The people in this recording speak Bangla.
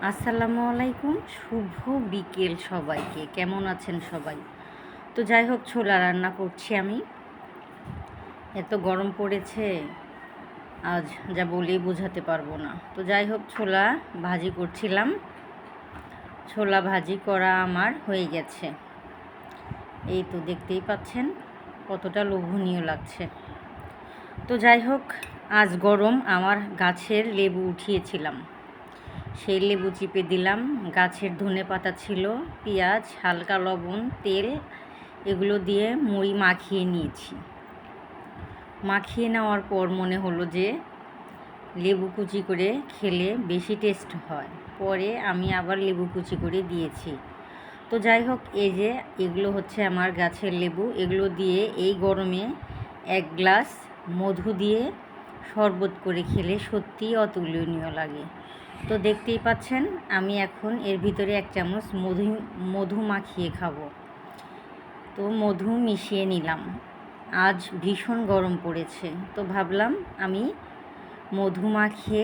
আসসালামু আলাইকুম, শুভ বিকেল সবাইকে। কেমন আছেন সবাই? তো যাই হোক, ছোলা রান্না করছি আমি। এত গরম পড়েছে, আজ যা বলেই বোঝাতে পারবো না। তো যাই হোক, ছোলা ভাজি করছিলাম। ছোলা ভাজি করা আমার হয়ে গেছে। এই তো দেখতেই পাচ্ছেন কতটা লোভনীয় লাগছে। তো যাই হোক, আজ গরম, আমার গাছের লেবু উঠিয়েছিলাম, সেই লেবু চিপে দিলাম। গাছের ধনেপাতা ছিল, পেঁয়াজ, হালকা লবণ, তেল, এগুলো দিয়ে মুড়ি মাখিয়ে নিয়েছি। মাখিয়ে নেওয়ার পর মনে হলো যে লেবু কুচি করে খেলে বেশি টেস্ট হয়। পরে আমি আবার লেবু কুচি করে দিয়েছি। তো যাই হোক, এই যে এগুলো হচ্ছে আমার গাছের লেবু। এগুলো দিয়ে এই গরমে 1 গ্লাস মধু দিয়ে শরবত করে খেলে সত্যিই অতুলনীয় লাগে। তো দেখতেই পাচ্ছেন, আমি এখন এর ভিতরে 1 চামচ মধু মাখিয়ে খাবো। তো মধু মিশিয়ে নিলাম। আজ ভীষণ গরম পড়েছে, তো ভাবলাম আমি মধু মাখিয়ে